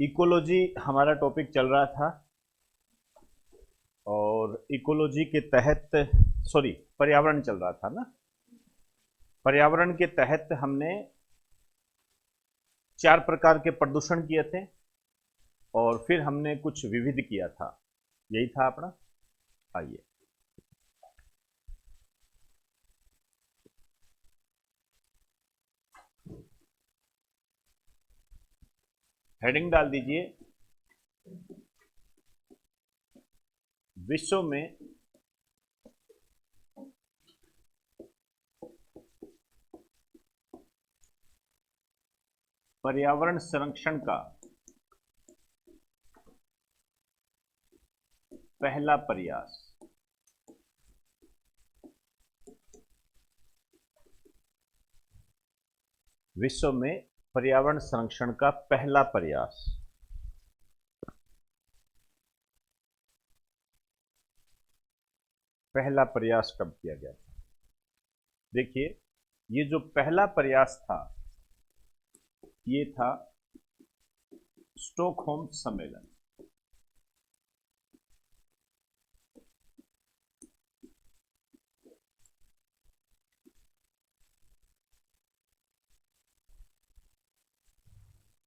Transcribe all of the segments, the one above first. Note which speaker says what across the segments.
Speaker 1: Ecology हमारा topic चल रहा था और इकोलॉजी के तहत पर्यावरण चल रहा था ना। पर्यावरण के तहत हमने 4 प्रकार के प्रदूषण किए थे और फिर हमने कुछ विविध किया था। यही था अपना। आइए, हेडिंग डाल दीजिए, विश्व में पर्यावरण संरक्षण का पहला प्रयास। विश्व में पर्यावरण संरक्षण का पहला प्रयास। पहला प्रयास कब किया गया था? देखिए, ये जो पहला प्रयास था ये था स्टॉकहोम सम्मेलन।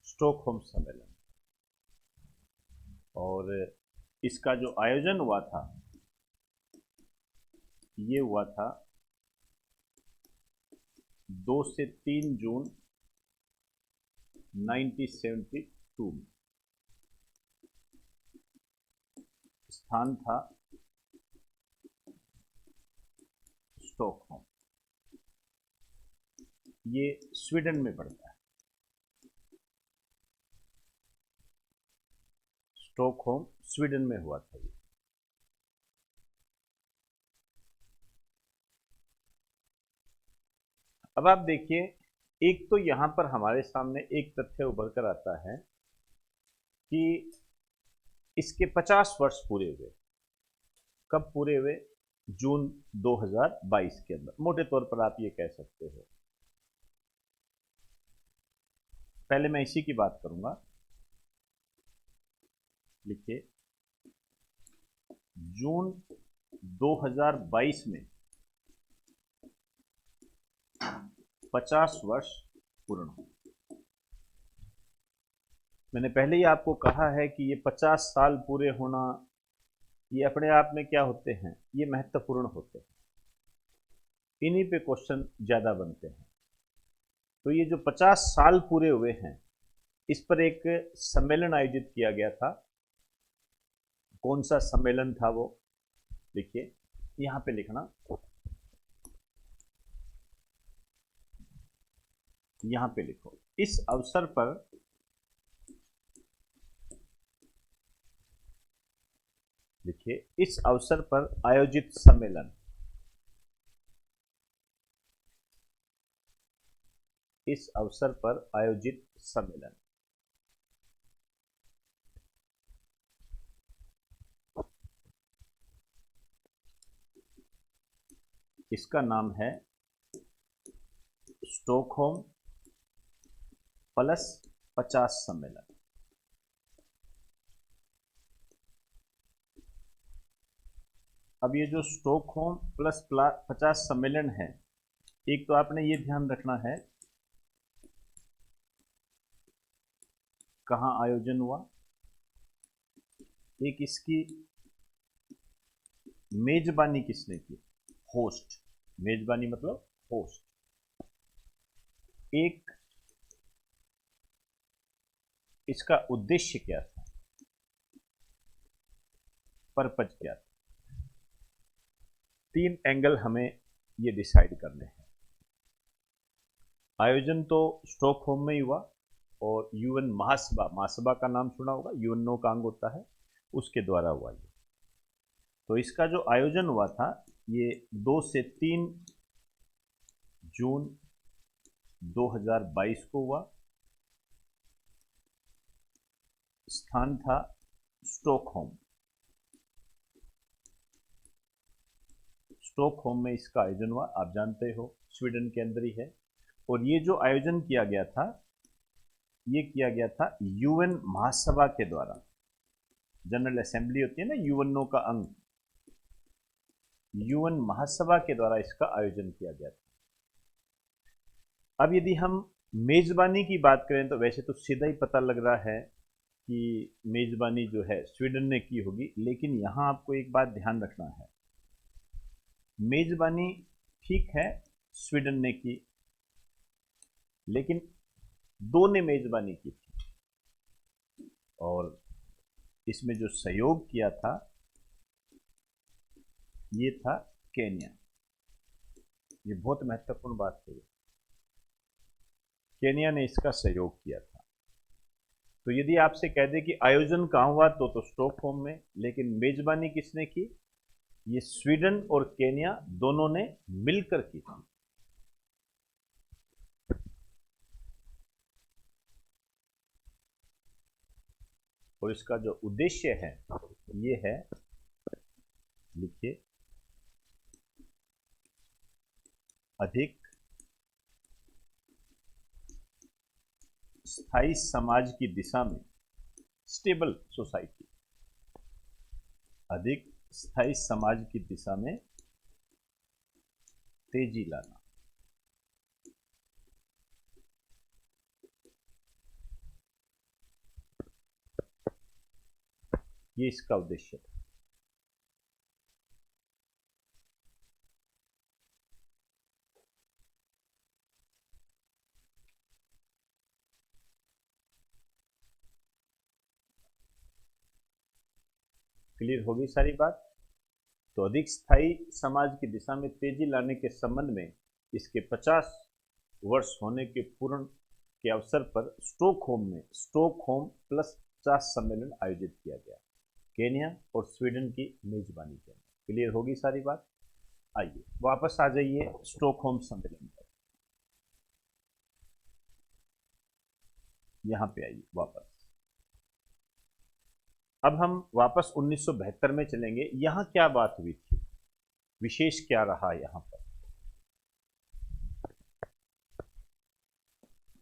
Speaker 1: स्टॉकहोम सम्मेलन। और इसका जो आयोजन हुआ था ये हुआ था 2 से 3 जून 1972 में। स्थान था स्टॉकहोम। ये स्वीडन में पड़ता है। स्टॉकहोम स्वीडन में हुआ था ये। अब आप देखिए, एक तो यहां पर हमारे सामने एक तथ्य उभर कर आता है कि इसके 50 वर्ष पूरे हुए। कब पूरे हुए? जून 2022 के अंदर, मोटे तौर पर आप ये कह सकते हो। पहले मैं इसी की बात करूंगा। लिखिए, जून 2022 में 50 वर्ष पूर्ण हो। मैंने पहले ही आपको कहा है कि ये 50 साल पूरे होना ये अपने आप में क्या होते हैं, ये महत्वपूर्ण होते हैं। इन्हीं पे क्वेश्चन ज्यादा बनते हैं। तो ये जो 50 साल पूरे हुए हैं इस पर एक सम्मेलन आयोजित किया गया था। कौन सा सम्मेलन था वो? देखिए, यहां पे लिखना, यहां पे लिखो। इस अवसर पर लिखिए, इस अवसर पर आयोजित सम्मेलन। इस अवसर पर आयोजित सम्मेलन। इसका नाम है स्टॉकहोम प्लस 50 सम्मेलन। अब ये जो स्टॉकहोम प्लस 50 सम्मेलन है, एक तो आपने ये ध्यान रखना है कहां आयोजन हुआ। एक इसकी मेजबानी किसने की? होस्ट। मेजबानी मतलब होस्ट। एक इसका उद्देश्य क्या था, पर्पज क्या था? 3 एंगल हमें ये डिसाइड करने हैं। आयोजन तो स्टॉकहोम में ही हुआ और यूएन महासभा, महासभा का नाम सुना होगा, यूएनओ का अंग होता है, उसके द्वारा हुआ ये। तो इसका जो आयोजन हुआ था ये 2 से 3 जून 2022 को हुआ। स्थान था स्टॉकहोम। स्टॉकहोम में इसका आयोजन हुआ। आप जानते हो स्वीडन के अंदर ही है। और ये जो आयोजन किया गया था ये किया गया था यूएन महासभा के द्वारा। जनरल असेंबली होती है ना यूएनओ का अंग, यूएन महासभा के द्वारा इसका आयोजन किया गया था। अब यदि हम मेजबानी की बात करें तो वैसे तो सीधा ही पता लग रहा है कि मेजबानी जो है स्वीडन ने की होगी, लेकिन यहां आपको एक बात ध्यान रखना है, मेजबानी ठीक है स्वीडन ने की, लेकिन दो ने मेजबानी की थी और इसमें जो सहयोग किया था ये था केन्या। ये बहुत महत्वपूर्ण बात है, केन्या ने इसका सहयोग किया था। तो यदि आपसे कह दे कि आयोजन कहां हुआ तो स्टॉकहोम में, लेकिन मेजबानी किसने की? ये स्वीडन और केन्या दोनों ने मिलकर की थी। और इसका जो उद्देश्य है ये है, लिखिए, अधिक स्थायी समाज की दिशा में, स्टेबल सोसाइटी, अधिक स्थायी समाज की दिशा में तेजी लाना। ये इसका उद्देश्य है। क्लियर होगी सारी बात? तो अधिक स्थायी समाज की दिशा में तेजी लाने के संबंध में इसके 50 वर्ष होने के पूर्ण के अवसर पर स्टॉकहोम में स्टॉकहोम प्लस 50 सम्मेलन आयोजित किया गया, केन्या और स्वीडन की मेजबानी के। क्लियर होगी सारी बात? आइए वापस आ जाइए स्टॉकहोम सम्मेलन पर, यहां पे आइए वापस। अब हम वापस 1972 में चलेंगे। यहां क्या बात हुई थी, विशेष क्या रहा यहां पर?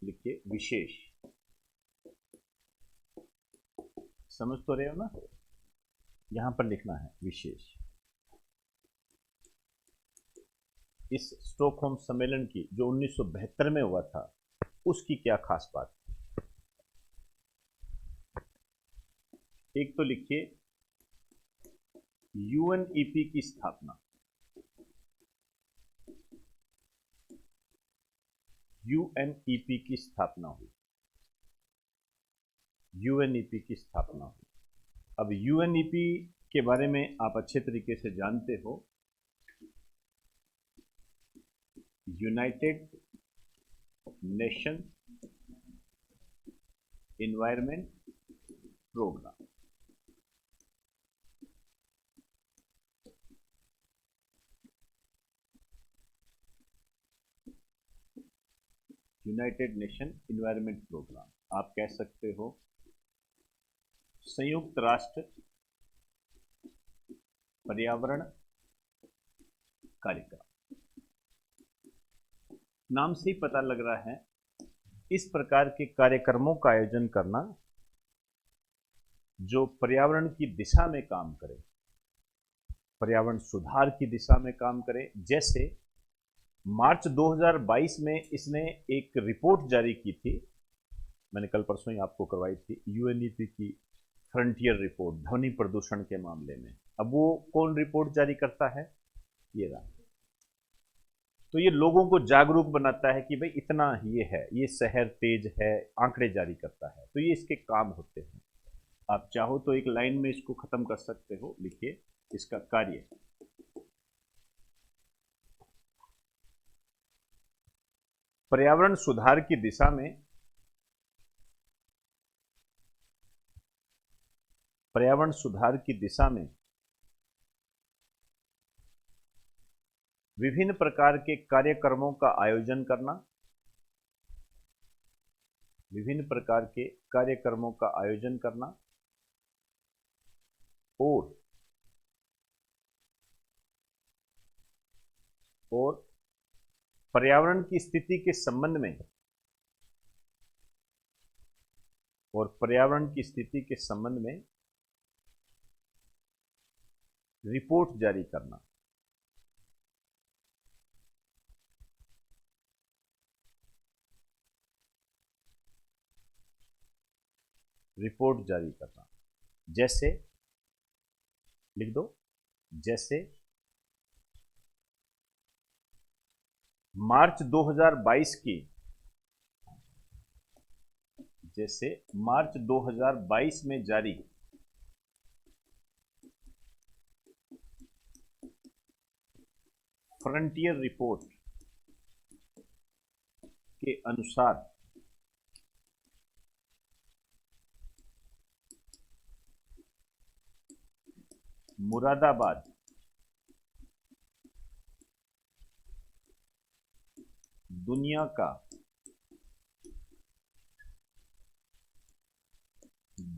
Speaker 1: लिखिए विशेष, समझ तो रहे हो ना? यहां पर लिखना है विशेष। इस स्टॉकहोम सम्मेलन की जो 1972 में हुआ था उसकी क्या खास बात थी? एक तो लिखिए यूएनईपी की स्थापना, यूएनईपी की स्थापना हुई, यूएनईपी की स्थापना हुई। अब यूएनईपी के बारे में आप अच्छे तरीके से जानते हो, United Nation Environment Programme. United Nation Environment Programme, आप कह सकते हो संयुक्त राष्ट्र पर्यावरण कार्यक्रम। नाम से ही पता लग रहा है इस प्रकार के कार्यक्रमों का आयोजन करना जो पर्यावरण की दिशा में काम करे, पर्यावरण सुधार की दिशा में काम करे। जैसे मार्च 2022 में इसने एक रिपोर्ट जारी की थी, मैंने कल परसों ही आपको करवाई थी, यूएनईपी की फ्रंटियर रिपोर्ट ध्वनि प्रदूषण के मामले में। अब वो कौन रिपोर्ट जारी करता है? ये रहा। तो ये लोगों को जागरूक बनाता है कि भाई इतना ये है, ये शहर तेज है, आंकड़े जारी करता है। तो ये इसके काम होते हैं। आप चाहो तो एक लाइन में इसको खत्म कर सकते हो, लिखिए इसका कार्य, पर्यावरण सुधार की दिशा में, पर्यावरण सुधार की दिशा में विभिन्न प्रकार के कार्यक्रमों का आयोजन करना, विभिन्न प्रकार के कार्यक्रमों का आयोजन करना और पर्यावरण की स्थिति के संबंध में और पर्यावरण की स्थिति के संबंध में रिपोर्ट जारी करना। रिपोर्ट जारी करना जैसे लिख दो, जैसे मार्च 2022 की, जैसे मार्च 2022 में जारी फ्रंटियर रिपोर्ट के अनुसार मुरादाबाद दुनिया का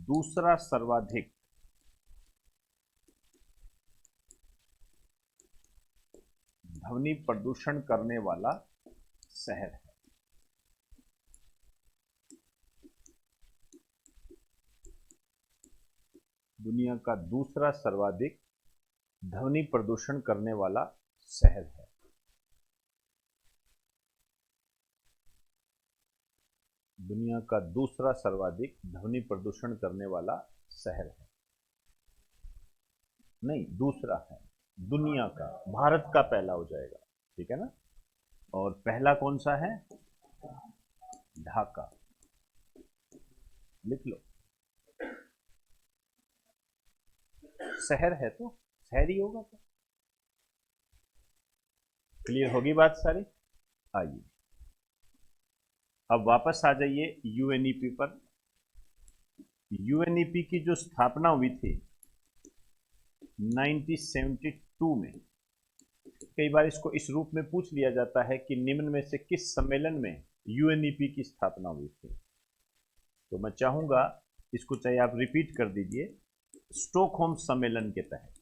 Speaker 1: दूसरा सर्वाधिक ध्वनि प्रदूषण करने वाला शहर है। दुनिया का दूसरा सर्वाधिक ध्वनि प्रदूषण करने वाला शहर है। दुनिया का दूसरा सर्वाधिक ध्वनि प्रदूषण करने वाला शहर है, नहीं दूसरा है, दुनिया का, भारत का पहला हो जाएगा, ठीक है ना। और पहला कौन सा है? ढाका, लिख लो। शहर है तो शहर ही होगा। तो क्लियर होगी बात सारी। आइए अब वापस आ जाइए यूएनईपी पर। यूएनईपी की जो स्थापना हुई थी 1972 में, कई बार इसको इस रूप में पूछ लिया जाता है कि निम्न में से किस सम्मेलन में यूएनईपी की स्थापना हुई थी। तो मैं चाहूंगा इसको चाहे आप रिपीट कर दीजिए, स्टॉकहोम सम्मेलन के तहत।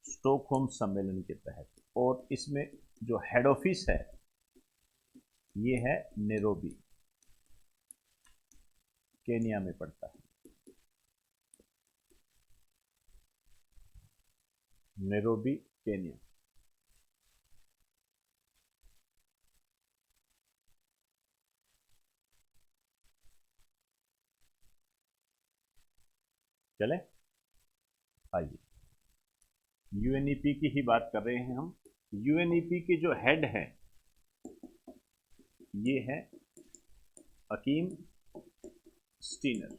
Speaker 1: स्टॉकहोम सम्मेलन के तहत, और इसमें जो हेड ऑफिस है ये है नैरोबी, केनिया में पड़ता है। Nairobi Kenya. चले आइए, यूएनईपी की ही बात कर रहे हैं हम। यूएनईपी के जो हेड है ये है अकीम स्टीनर।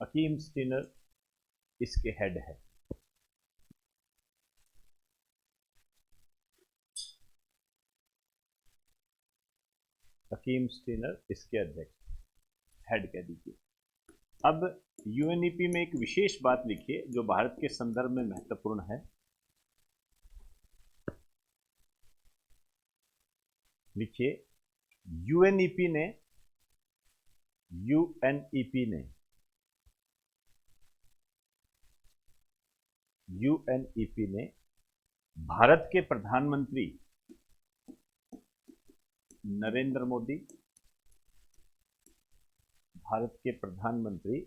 Speaker 1: अकीम स्टीनर इसके हेड है। अकीम स्टीनर इसके अध्यक्ष, हेड कह दीजिए। अब यूएनईपी में एक विशेष बात लिखिए जो भारत के संदर्भ में महत्वपूर्ण है। लिखिए, यूएनईपी ने यूएनईपी ने भारत के प्रधानमंत्री नरेंद्र मोदी, भारत के प्रधानमंत्री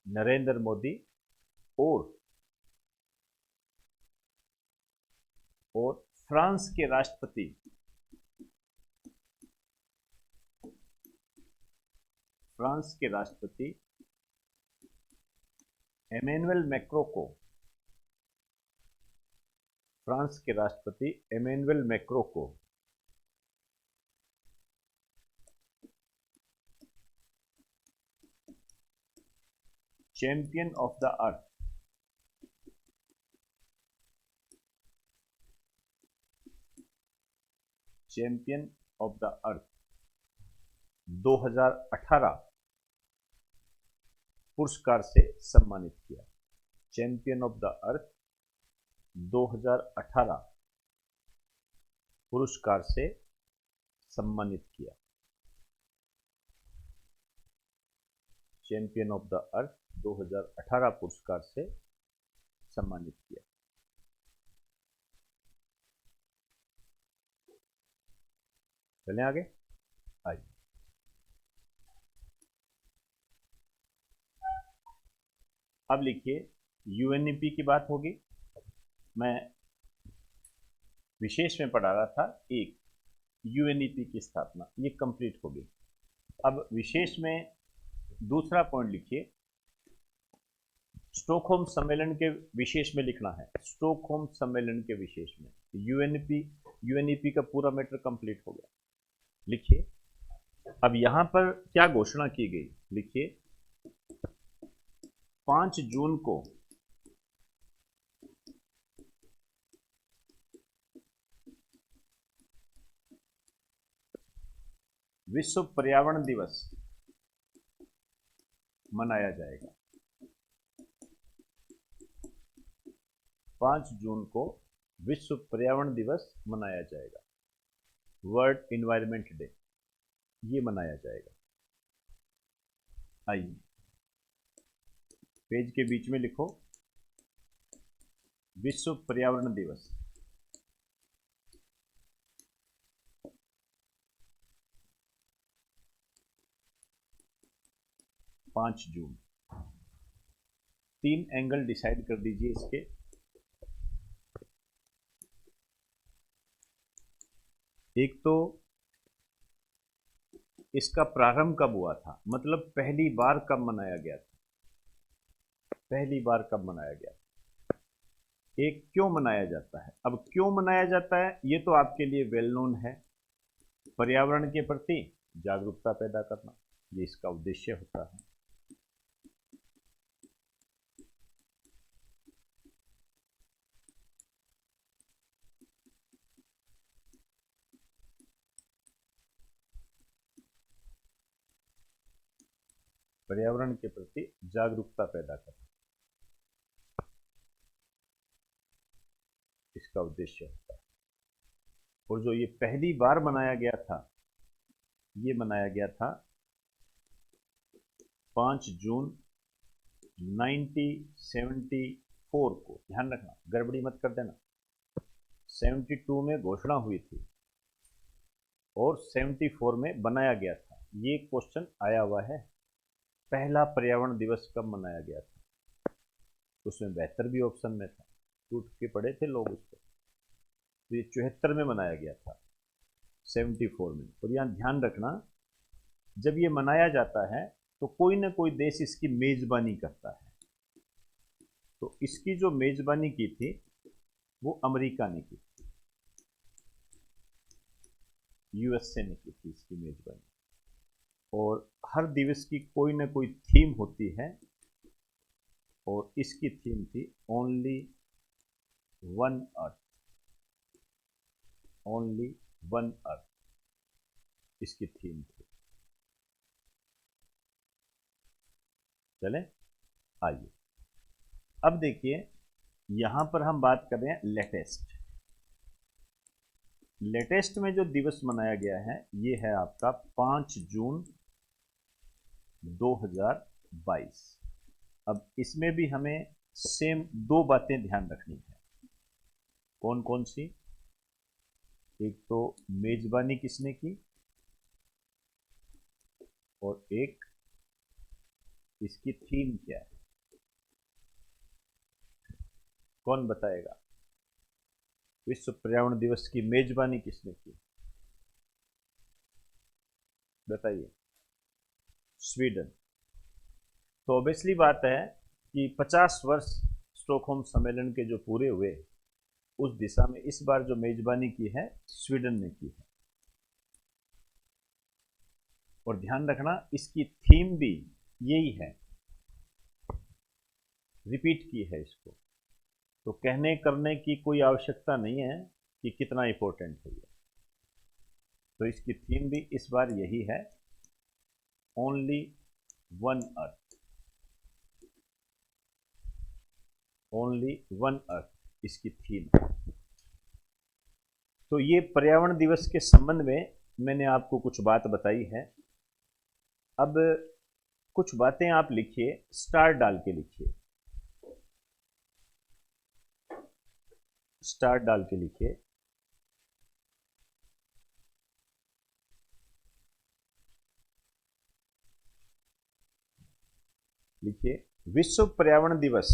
Speaker 1: नरेंद्र मोदी और फ्रांस के राष्ट्रपति एमेनुएल मैक्रों को, फ्रांस के राष्ट्रपति एमेनुएल मैक्रों को champion of the earth, champion of the earth 2018 पुरस्कार से सम्मानित किया। चैंपियन ऑफ द अर्थ 2018 पुरस्कार से सम्मानित किया। चैंपियन ऑफ द अर्थ 2018 पुरस्कार से सम्मानित किया। चलें आगे। आइए, अब लिखिए यूएनईपी की बात होगी। मैं विशेष में पढ़ा रहा था एक यूएनईपी की स्थापना, ये कंप्लीट होगी। अब विशेष में दूसरा पॉइंट लिखिए, स्टॉकहोम सम्मेलन के विशेष में लिखना है। स्टॉकहोम सम्मेलन के विशेष में यूएनईपी का पूरा मैटर कंप्लीट हो गया। लिखिए, अब यहां पर क्या घोषणा की गई, लिखिए 5 जून को विश्व पर्यावरण दिवस मनाया जाएगा। 5 जून को विश्व पर्यावरण दिवस मनाया जाएगा, वर्ल्ड इन्वायरमेंट डे, ये मनाया जाएगा। आइए, पेज के बीच में लिखो विश्व पर्यावरण दिवस। पांच जून। 3 एंगल डिसाइड कर दीजिए इसके। एक तो इसका प्रारंभ कब हुआ था, मतलब पहली बार कब मनाया गया था, पहली बार कब मनाया गया था। एक, क्यों मनाया जाता है। अब क्यों मनाया जाता है ये तो आपके लिए वेल नोन है, पर्यावरण के प्रति जागरूकता पैदा करना, ये इसका उद्देश्य होता है। पर्यावरण के प्रति जागरूकता पैदा करना इसका उद्देश्य होता है। और जो ये पहली बार मनाया गया था, ये मनाया गया था 5 जून 1974 को। ध्यान रखना, गड़बड़ी मत कर देना। 72 में घोषणा हुई थी और 74 में बनाया गया था। ये क्वेश्चन आया हुआ है, पहला पर्यावरण दिवस कब मनाया गया था। उसमें 72 भी ऑप्शन में था, टूट के पड़े थे लोग उसको। तो ये 74 में मनाया गया था, 74 में। और यहाँ ध्यान रखना, जब ये मनाया जाता है तो कोई ना कोई देश इसकी मेजबानी करता है। तो इसकी जो मेजबानी की थी वो अमेरिका ने की थी, यूएसए ने की थी इसकी मेजबानी। और हर दिवस की कोई ना कोई थीम होती है, और इसकी थीम थी only one earth, only one earth, इसकी थीम थी। चले आइए, अब देखिए यहां पर हम बात कर रहे हैं लेटेस्ट। लेटेस्ट में जो दिवस मनाया गया है ये है आपका 5 जून 2022। अब इसमें भी हमें सेम 2 बातें ध्यान रखनी है। कौन कौन सी। एक तो मेजबानी किसने की, और एक इसकी थीम क्या है। कौन बताएगा, विश्व पर्यावरण दिवस की मेजबानी किसने की, बताइए। स्वीडन। तो ऑब्वियसली बात है कि 50 वर्ष स्टॉकहोम सम्मेलन के जो पूरे हुए, उस दिशा में इस बार जो मेजबानी की है स्वीडन ने की है। और ध्यान रखना इसकी थीम भी यही है, रिपीट की है इसको। तो कहने करने की कोई आवश्यकता नहीं है कि कितना इंपॉर्टेंट है ये। तो इसकी थीम भी इस बार यही है, only one earth, only one earth इसकी थीम है। तो ये पर्यावरण दिवस के संबंध में मैंने आपको कुछ बात बताई है। अब कुछ बातें आप लिखिए, स्टार डाल के लिखिए, स्टार डाल के लिखिए। विश्व पर्यावरण दिवस,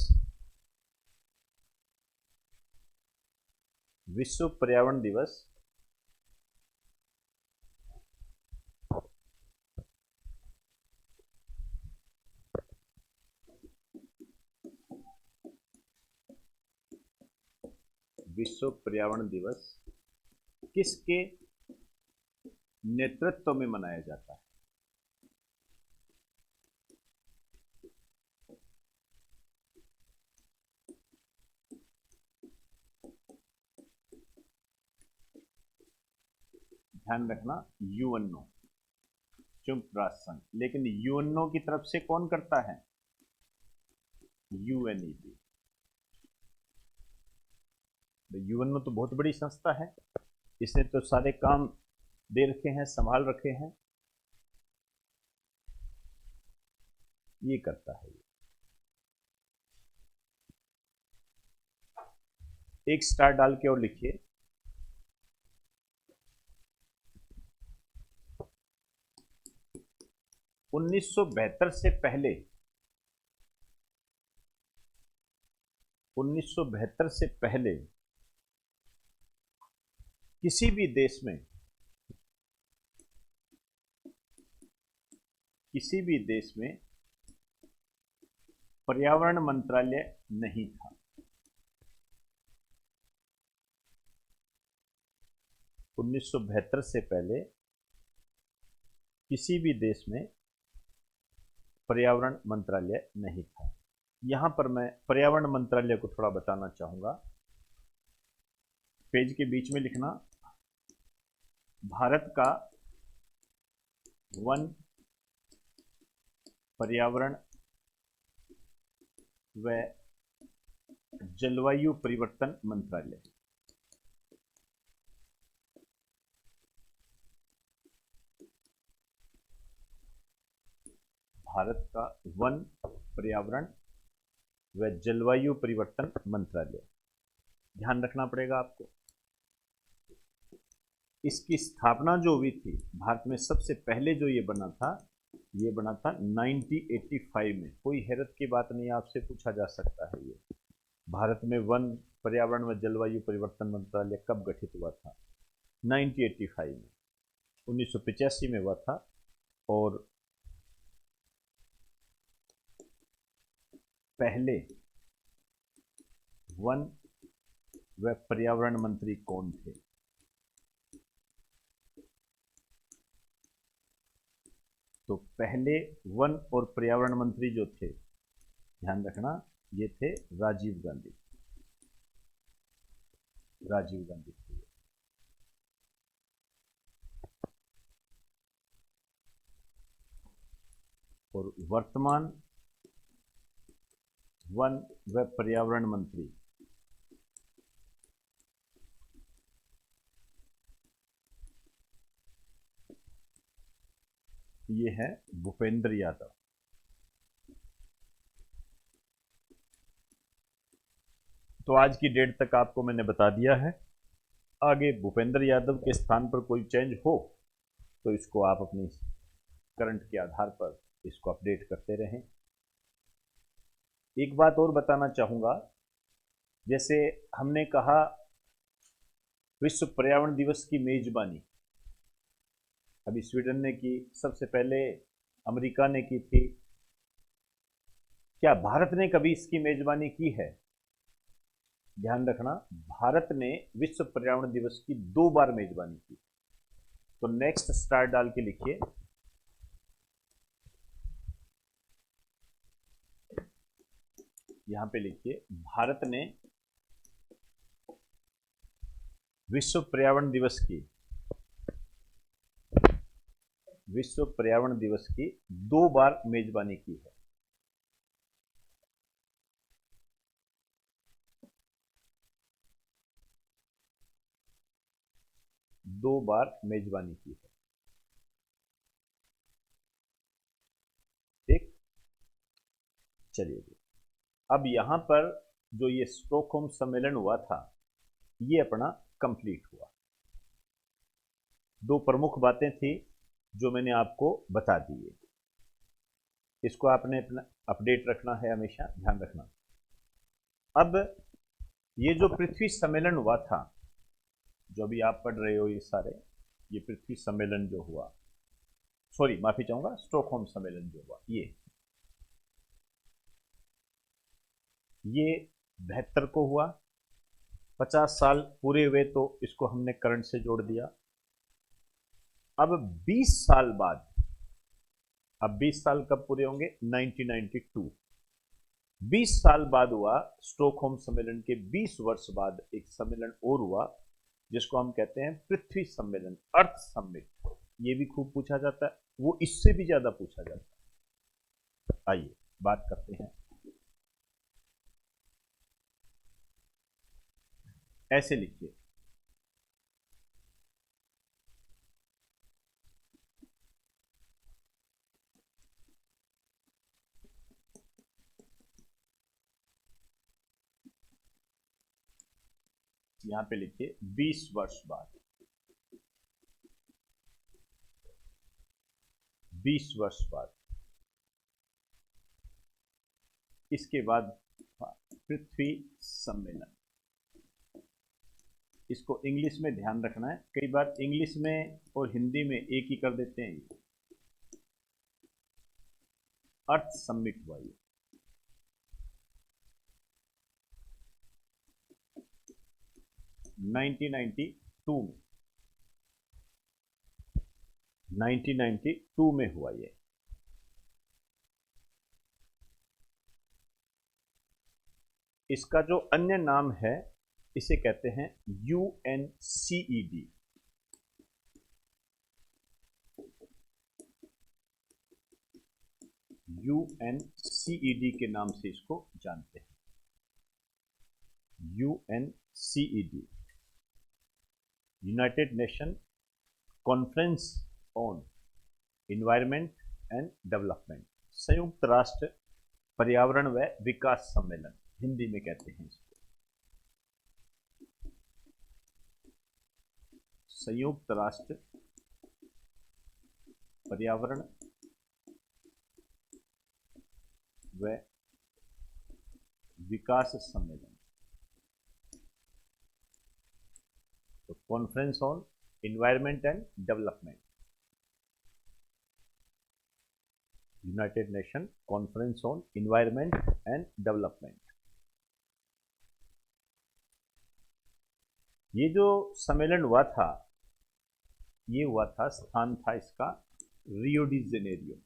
Speaker 1: विश्व पर्यावरण दिवस विश्व पर्यावरण दिवस किसके नेतृत्व में मनाया जाता है? ध्यान रखना, यूएनओ, संयुक्त राष्ट्र संघ। लेकिन यूएनओ की तरफ से कौन करता है? यूएनईपी। यूएनओ तो बहुत बड़ी संस्था है, इसने तो सारे काम दे रखे हैं, संभाल रखे हैं, ये करता है। एक स्टार डाल के और लिखिए, उन्नीस सौ बहत्तर से पहले, 1972 से पहले किसी भी देश में, किसी भी देश में पर्यावरण मंत्रालय नहीं था। 1972 से पहले किसी भी देश में पर्यावरण मंत्रालय नहीं था। यहां पर मैं पर्यावरण मंत्रालय को थोड़ा बताना चाहूंगा। पेज के बीच में लिखना, भारत का वन, पर्यावरण व जलवायु परिवर्तन मंत्रालय। भारत का वन, पर्यावरण व जलवायु परिवर्तन मंत्रालय, ध्यान रखना पड़ेगा आपको। इसकी स्थापना जो हुई थी भारत में, सबसे पहले जो ये बना था, ये बना था 1985 में। कोई हैरत की बात नहीं, आपसे पूछा जा सकता है ये भारत में वन, पर्यावरण व जलवायु परिवर्तन मंत्रालय कब गठित हुआ था? 1985 में, 1985 में हुआ था। और पहले वन व पर्यावरण मंत्री कौन थे? तो पहले वन और पर्यावरण मंत्री जो थे, ध्यान रखना, ये थे राजीव गांधी। राजीव गांधी थे। और वर्तमान वन व पर्यावरण मंत्री ये है भूपेंद्र यादव। तो आज की डेट तक आपको मैंने बता दिया है। आगे भूपेंद्र यादव के स्थान पर कोई चेंज हो तो इसको आप अपनी करंट के आधार पर इसको अपडेट करते रहें। एक बात और बताना चाहूँगा, जैसे हमने कहा विश्व पर्यावरण दिवस की मेजबानी अभी स्वीडन ने की, सबसे पहले अमेरिका ने की थी। क्या भारत ने कभी इसकी मेजबानी की है? ध्यान रखना, भारत ने विश्व पर्यावरण दिवस की 2 बार मेजबानी की। तो नेक्स्ट स्टार डाल के लिखिए, यहां पे लिखिए, भारत ने विश्व पर्यावरण दिवस की, विश्व पर्यावरण दिवस की 2 बार मेजबानी की है। दो बार मेजबानी की है। ठीक, चलिए। अब यहां पर जो ये स्टॉकहोम सम्मेलन हुआ था, ये अपना कंप्लीट हुआ। 2 प्रमुख बातें थी जो मैंने आपको बता दी है। इसको आपने अपना अपडेट रखना है, हमेशा ध्यान रखना। अब ये जो पृथ्वी सम्मेलन हुआ था, जो अभी आप पढ़ रहे हो ये सारे, ये पृथ्वी सम्मेलन जो हुआ, सॉरी माफी चाहूंगा, स्टॉकहोम सम्मेलन जो हुआ, ये 72 को हुआ। 50 साल पूरे हुए तो इसको हमने करंट से जोड़ दिया। अब 20 साल बाद, अब 20 साल कब पूरे होंगे? 1992। 20 साल बाद हुआ स्टॉकहोम सम्मेलन के 20 वर्ष बाद एक सम्मेलन और हुआ जिसको हम कहते हैं पृथ्वी सम्मेलन, अर्थ समिट। ये भी खूब पूछा जाता है, वो इससे भी ज्यादा पूछा जाता है। आइए बात करते हैं। ऐसे लिखिए, यहां पे लिखिए 20 वर्ष बाद, 20 वर्ष बाद, इसके बाद पृथ्वी सम्मेलन। इसको इंग्लिश में ध्यान रखना है, कई बार इंग्लिश में और हिंदी में एक ही कर देते हैं। अर्थ समिट हुआ ये 1992 में, 1992 में हुआ ये। इसका जो अन्य नाम है इसे कहते हैं UNCED। UNCED के नाम से इसको जानते हैं। UNCED, United nation conference on environment and development, संयुक्त राष्ट्र पर्यावरण व विकास सम्मेलन हिंदी में कहते हैं इसको। संयुक्त राष्ट्र पर्यावरण व विकास सम्मेलन, तो conference on environment and development, United nation conference on environment and development. ये जो सम्मेलन हुआ था, ये हुआ था, स्थान था इसका Rio de Janeiro.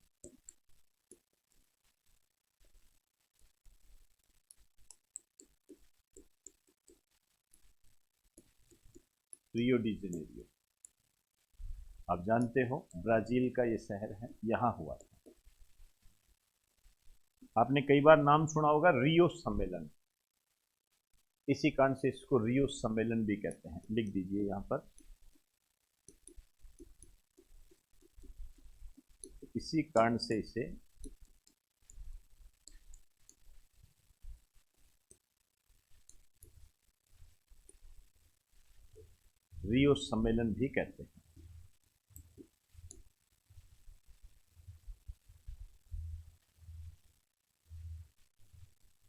Speaker 1: Rio de Janeiro आप जानते हो ब्राजील का ये शहर है, यहां हुआ था। आपने कई बार नाम सुना होगा रियो सम्मेलन, इसी कारण से इसको रियो सम्मेलन भी कहते हैं। लिख दीजिए यहां पर, इसी कारण से इसे रियो सम्मेलन भी कहते हैं।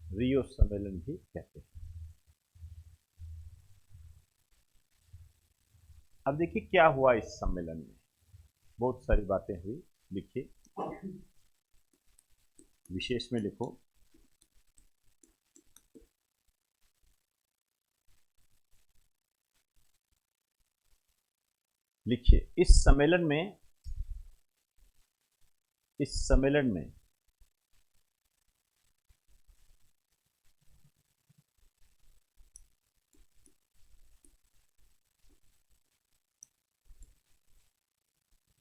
Speaker 1: रियो सम्मेलन भी कहते हैं। अब देखिए क्या हुआ इस सम्मेलन में, बहुत सारी बातें हुई। लिखिए, विशेष में लिखो, लिखिए इस सम्मेलन में, इस सम्मेलन में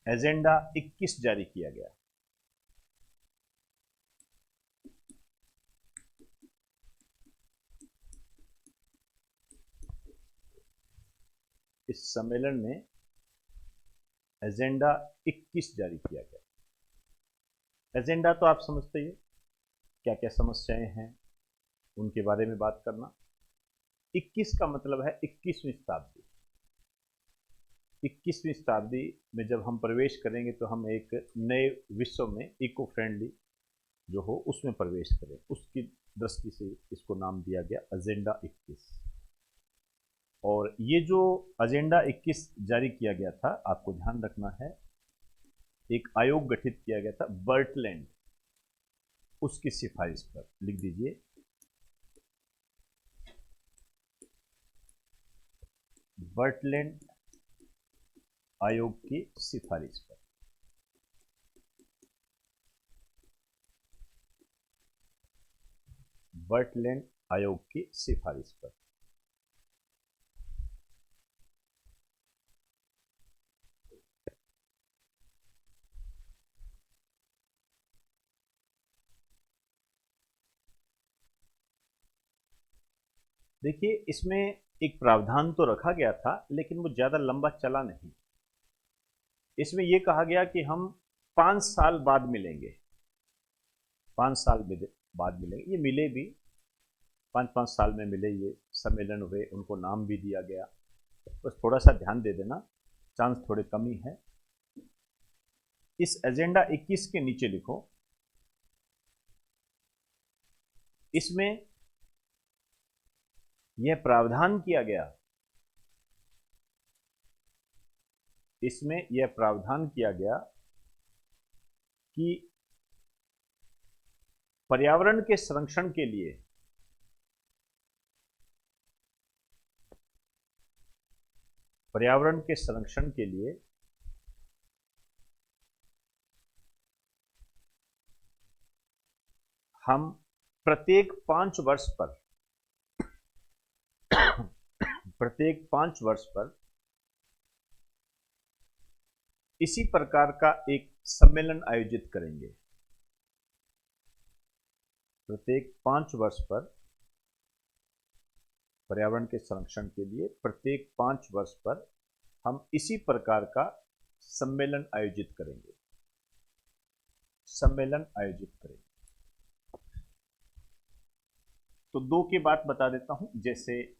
Speaker 1: एजेंडा 21 जारी किया गया। इस सम्मेलन में एजेंडा 21 जारी किया गया। एजेंडा तो आप समझते ही, क्या क्या समस्याएं हैं उनके बारे में बात करना। 21 का मतलब है 21वीं शताब्दी। 21वीं शताब्दी में जब हम प्रवेश करेंगे तो हम एक नए विश्व में इको फ्रेंडली जो हो उसमें प्रवेश करें, उसकी दृष्टि से इसको नाम दिया गया एजेंडा 21। और ये जो एजेंडा 21 जारी किया गया था, आपको ध्यान रखना है, एक आयोग गठित किया गया था बर्टलैंड, उसकी सिफारिश पर। लिख दीजिए बर्टलैंड आयोग की सिफारिश पर। बर्टलैंड आयोग की सिफारिश पर। देखिए, इसमें एक प्रावधान तो रखा गया था, लेकिन वो ज़्यादा लंबा चला नहीं। इसमें यह कहा गया कि हम 5 साल बाद मिलेंगे, 5 साल बाद मिलेंगे। ये मिले भी, 5-5 साल में मिले, ये सम्मेलन हुए, उनको नाम भी दिया गया। बस थोड़ा सा ध्यान दे देना, चांस थोड़े कम ही है। इस एजेंडा 21 के नीचे लिखो, इसमें यह प्रावधान किया गया, इसमें यह प्रावधान किया गया कि पर्यावरण के संरक्षण के लिए हम प्रत्येक 5 वर्ष पर प्रत्येक 5 वर्ष पर इसी प्रकार का एक सम्मेलन आयोजित करेंगे। प्रत्येक 5 वर्ष पर पर्यावरण के संरक्षण के लिए प्रत्येक 5 वर्ष पर हम इसी प्रकार का सम्मेलन आयोजित करेंगे, सम्मेलन आयोजित करेंगे। तो दो की बात बता देता हूं। जैसे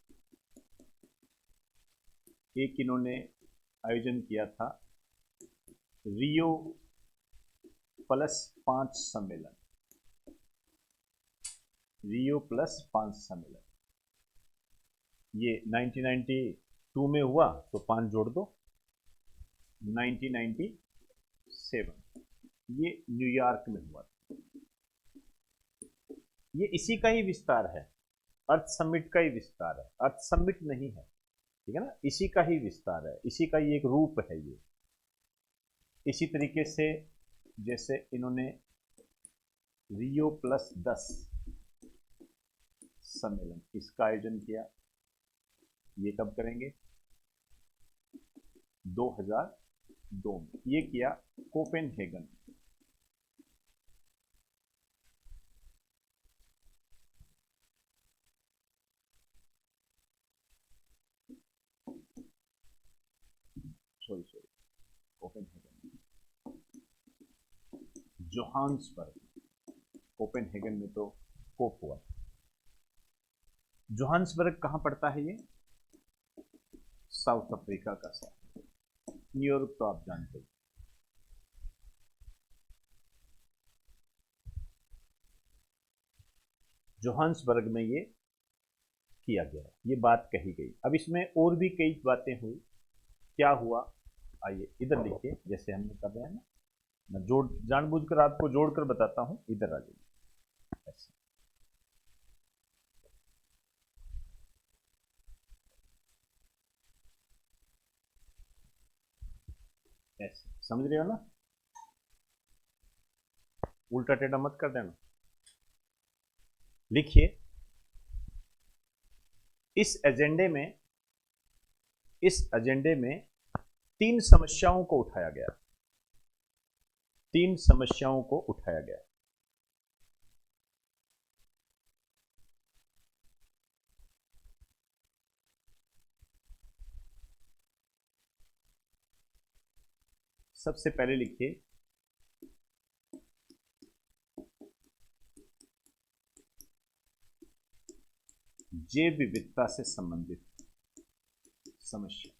Speaker 1: एक इन्होंने आयोजन किया था रियो +5 सम्मेलन, रियो +5 सम्मेलन। ये 1992 में हुआ, तो 5 जोड़ दो, 1997 ये न्यूयॉर्क में हुआ। ये इसी का ही विस्तार है, अर्थ समिट का ही विस्तार है, अर्थ समिट नहीं है, ठीक है ना। इसी का ही विस्तार है, इसी का ही एक रूप है ये। इसी तरीके से जैसे इन्होंने रियो +10 सम्मेलन, इसका आयोजन किया, ये कब करेंगे? 2002 में। ये किया Copenhagen. Sorry Copenhagen, Johannesburg. Copenhagen में तो कोप हुआ। जोहान्सबर्ग कहां पड़ता है? ये साउथ अफ्रीका का शहर। न्यूयॉर्क तो आप जानते हैं। जोहान्सबर्ग में ये किया गया, ये बात कही गई। अब इसमें और भी कई बातें हुई। क्या हुआ, आइए इधर लिखिए, जैसे हमने कर रहे हैं ना, मैं जोड़ जानबूझकर आपको जोड़कर बताता हूं। इधर आ जाइए, ऐसे ऐसे, समझ रहे हो ना? उल्टा टेढ़ा मत कर देना। लिखिए, इस एजेंडे में 3 समस्याओं को उठाया गया, 3 समस्याओं को उठाया गया। सबसे पहले लिखिए, जैव विविधता से संबंधित समस्या।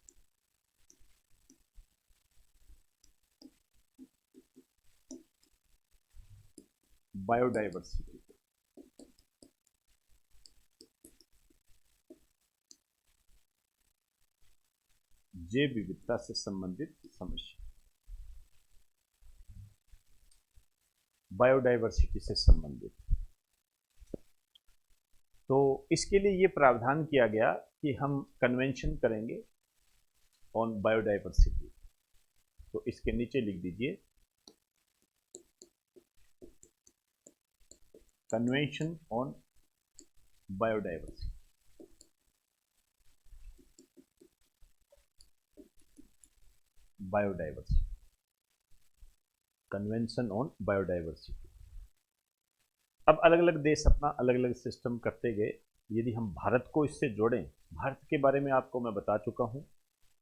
Speaker 1: बायोडाइवर्सिटी, जैव विविधता से संबंधित समस्या, बायोडाइवर्सिटी से संबंधित। तो इसके लिए ये प्रावधान किया गया कि हम कन्वेंशन करेंगे ऑन बायोडाइवर्सिटी। तो इसके नीचे लिख दीजिए convention on biodiversity. Biodiversity, convention on biodiversity. अब अलग अलग देश अपना अलग अलग सिस्टम करते गए। यदि हम भारत को इससे जोड़ें, भारत के बारे में आपको मैं बता चुका हूं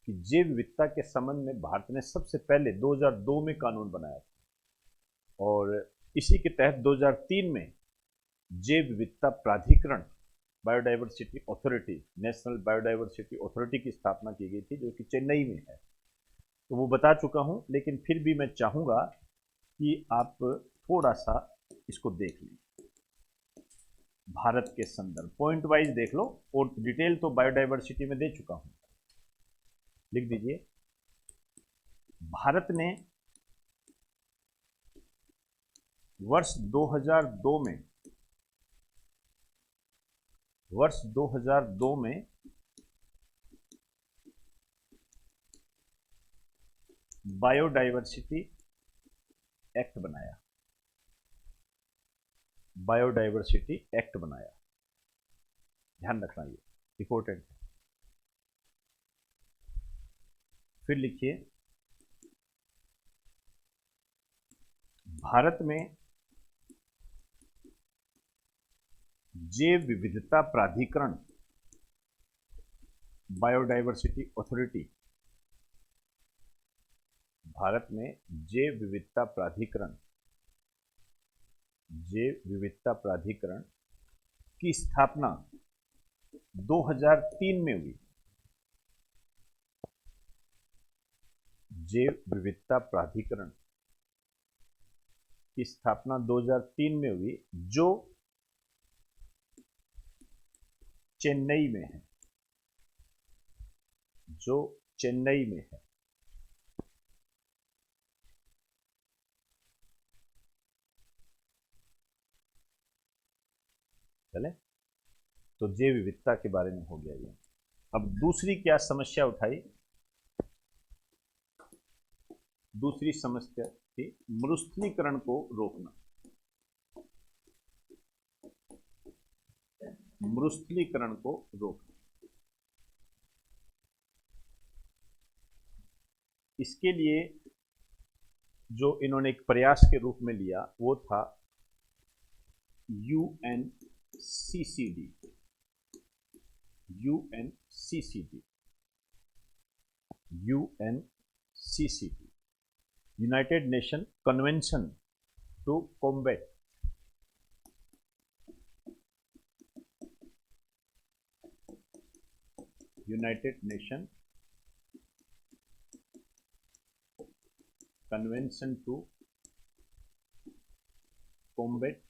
Speaker 1: कि जैव विविधता के संबंध में भारत ने सबसे पहले 2002 में कानून बनाया था और इसी के तहत 2003 में जैव विविधता प्राधिकरण, biodiversity authority, national biodiversity authority की स्थापना की गई थी, जो कि चेन्नई में है। तो वो बता चुका हूं, लेकिन फिर भी मैं चाहूंगा कि आप थोड़ा सा इसको देख लें। भारत के संदर्भ पॉइंट वाइज देख लो, और डिटेल तो बायोडाइवर्सिटी में दे चुका हूं। लिख दीजिए भारत ने वर्ष 2002 में बायोडाइवर्सिटी एक्ट बनाया। बायोडाइवर्सिटी एक्ट बनाया, ध्यान रखना, ये इंपॉर्टेंट है। फिर लिखिए भारत में जैव विविधता प्राधिकरण, बायोडाइवर्सिटी अथॉरिटी, भारत में जैव विविधता प्राधिकरण, जैव विविधता प्राधिकरण की स्थापना 2003 में हुई। जैव विविधता प्राधिकरण की स्थापना 2003 में हुई, जो चेन्नई में है, जो चेन्नई में है। चले, तो जैव विविधता के बारे में हो गया ये। अब दूसरी क्या समस्या उठाई? दूसरी समस्या थी मरुस्थलीकरण को रोकना। मरुस्थलीकरण को रोकना, इसके लिए जो इन्होंने एक प्रयास के रूप में लिया वो था UNCCD, United Nation Convention to Combat United Nation Convention to Combat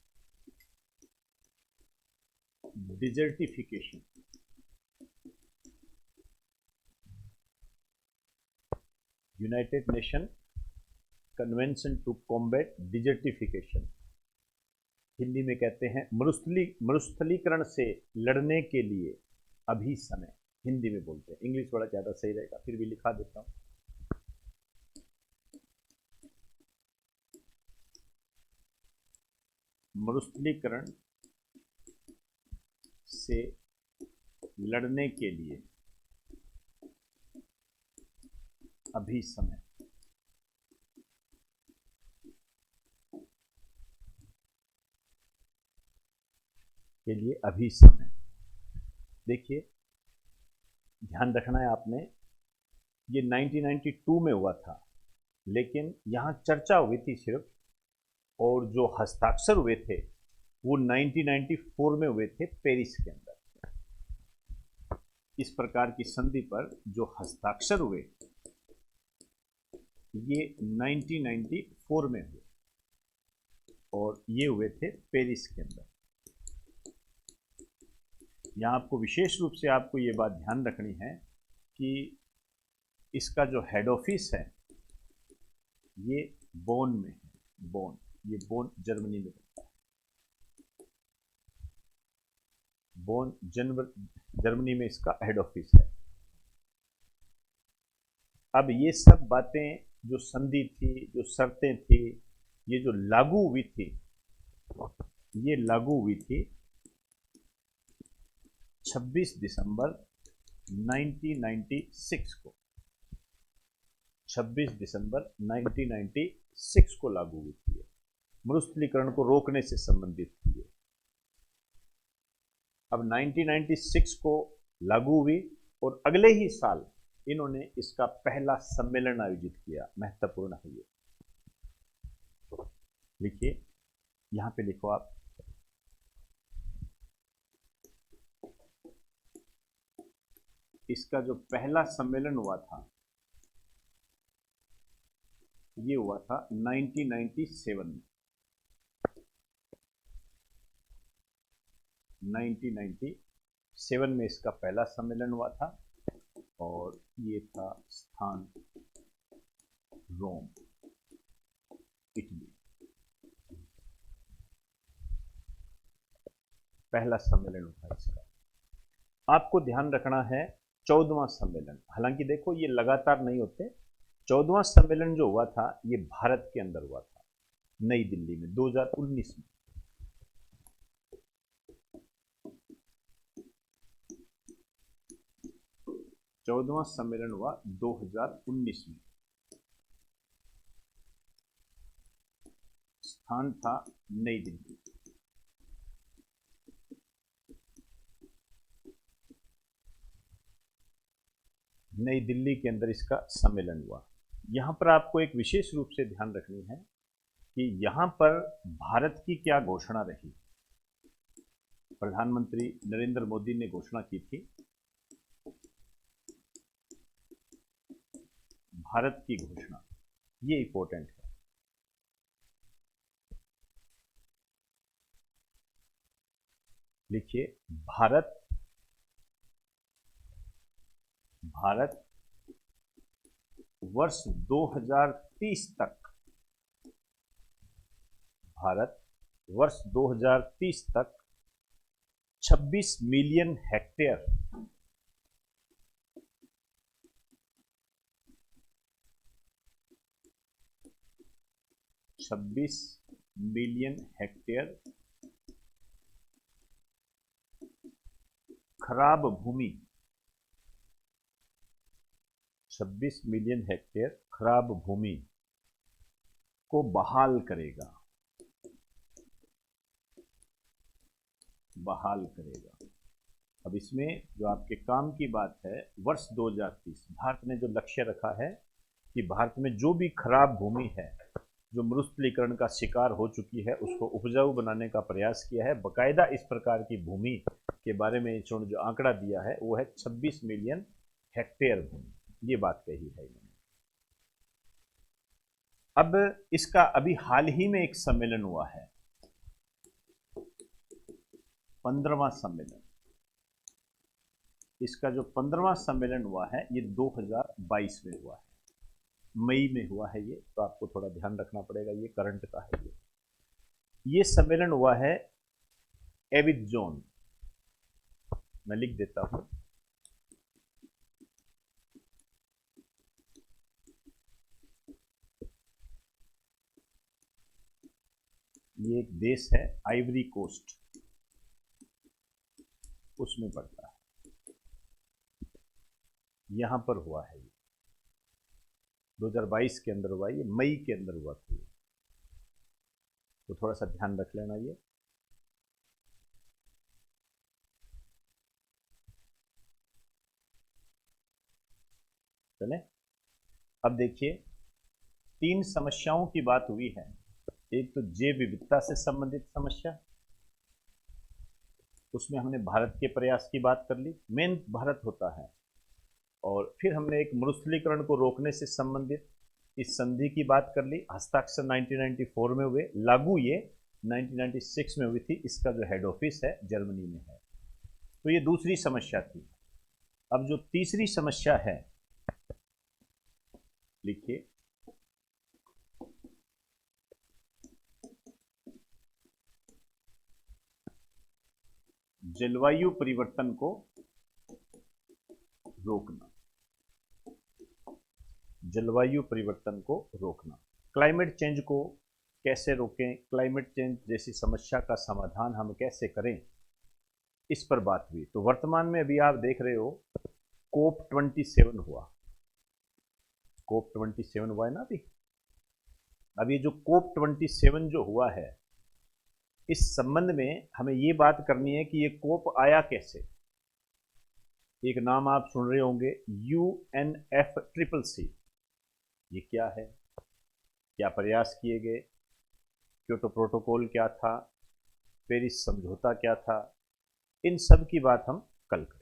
Speaker 1: Desertification. United Nation Convention to Combat Desertification, Hindi में कहते हैं मरुस्थलीकरण से लड़ने के लिए अभी समय, हिंदी में बोलते हैं, इंग्लिश बड़ा ज्यादा सही रहेगा, फिर भी लिखा देता हूं। मरुस्थलीकरण से लड़ने के लिए अभी समय, के लिए अभी समय। देखिए ध्यान रखना है आपने, ये 1992 में हुआ था, लेकिन यहां चर्चा हुई थी सिर्फ, और जो हस्ताक्षर हुए थे वो 1994 में हुए थे पेरिस के अंदर। इस प्रकार की संधि पर जो हस्ताक्षर हुए ये 1994 में हुए। और ये हुए थे पेरिस के अंदर। यहाँ आपको विशेष रूप से आपको ये बात ध्यान रखनी है कि इसका जो हेड ऑफिस है ये बोन में है। बोन, ये बोन जर्मनी में पड़ता है। बोन जर्मनी में इसका हेड ऑफिस है। अब ये सब बातें जो संधि थी, जो शर्तें थी, ये जो लागू हुई थी, ये लागू हुई थी 26 दिसंबर 1996 को। 26 दिसंबर 1996 को लागू हुई थी। मरुस्थलीकरण को रोकने से संबंधित थी। अब 1996 को लागू हुई और अगले ही साल इन्होंने इसका पहला सम्मेलन आयोजित किया। महत्वपूर्ण है ये, लिखिए, यहां पे लिखो आप, इसका जो पहला सम्मेलन हुआ था ये हुआ था 1997 में। 1997 में इसका पहला सम्मेलन हुआ था और ये था स्थान रोम, इटली। पहला सम्मेलन हुआ इसका। आपको ध्यान रखना है 14वां सम्मेलन, हालांकि देखो ये लगातार नहीं होते। 14वां सम्मेलन जो हुआ था ये भारत के अंदर हुआ था, नई दिल्ली में 2019 में। 14वां सम्मेलन हुआ 2019 में। स्थान था नई दिल्ली। नई दिल्ली के अंदर इसका सम्मेलन हुआ। यहां पर आपको एक विशेष रूप से ध्यान रखनी है कि यहां पर भारत की क्या घोषणा रही। प्रधानमंत्री नरेंद्र मोदी ने घोषणा की थी, भारत की घोषणा, ये इंपॉर्टेंट है। लिखिए, भारत वर्ष 2030 तक, भारत वर्ष 2030 तक 26 मिलियन हेक्टेयर, 26 मिलियन हेक्टेयर खराब भूमि, 26 मिलियन हेक्टेयर खराब भूमि को बहाल करेगा, बहाल करेगा। अब इसमें जो आपके काम की बात है, वर्ष 2030 भारत ने जो लक्ष्य रखा है कि भारत में जो भी खराब भूमि है, जो मरुस्थलीकरण का शिकार हो चुकी है, उसको उपजाऊ बनाने का प्रयास किया है। बाकायदा इस प्रकार की भूमि के बारे में जो आंकड़ा दिया है वो है 26 मिलियन हेक्टेयर भूमि, ये बात कही है इन्होंने। अब इसका अभी हाल ही में एक सम्मेलन हुआ है, 15वां सम्मेलन। इसका जो 15वां सम्मेलन हुआ है ये 2022 में हुआ है, मई में हुआ है ये, तो आपको थोड़ा ध्यान रखना पड़ेगा, ये करंट का है। ये सम्मेलन हुआ है एविजोन, मैं लिख देता हूं, ये एक देश है आइवरी कोस्ट, उसमें पड़ता है। यहां पर हुआ है, ये 2022 के अंदर हुआ, ये मई के अंदर हुआ था, तो थोड़ा सा ध्यान रख लेना ये। चले, अब देखिए, 3 समस्याओं की बात हुई है। एक तो जैव विविधता से संबंधित समस्या, उसमें हमने भारत के प्रयास की बात कर ली, मेन भारत होता है। और फिर हमने एक मरुस्थलीकरण को रोकने से संबंधित इस संधि की बात कर ली, हस्ताक्षर 1994 में हुए, लागू ये 1996 में हुई थी। इसका जो हेड ऑफिस है जर्मनी में है। तो ये दूसरी समस्या थी। अब जो तीसरी समस्या है, लिखिए, जलवायु परिवर्तन को रोकना। जलवायु परिवर्तन को रोकना, क्लाइमेट चेंज को कैसे रोकें, क्लाइमेट चेंज जैसी समस्या का समाधान हम कैसे करें, इस पर बात हुई। तो वर्तमान में अभी आप देख रहे हो COP27 हुआ। COP27 हुआ है ना अभी। अब ये जो COP27 जो हुआ है, इस संबंध में हमें ये बात करनी है कि ये कोप आया कैसे। एक नाम आप सुन रहे होंगे, UNFCCC। ये क्या है, क्या प्रयास किए गए, क्योटो प्रोटोकॉल क्या था, पेरिस समझौता क्या था, इन सब की बात हम कल करें।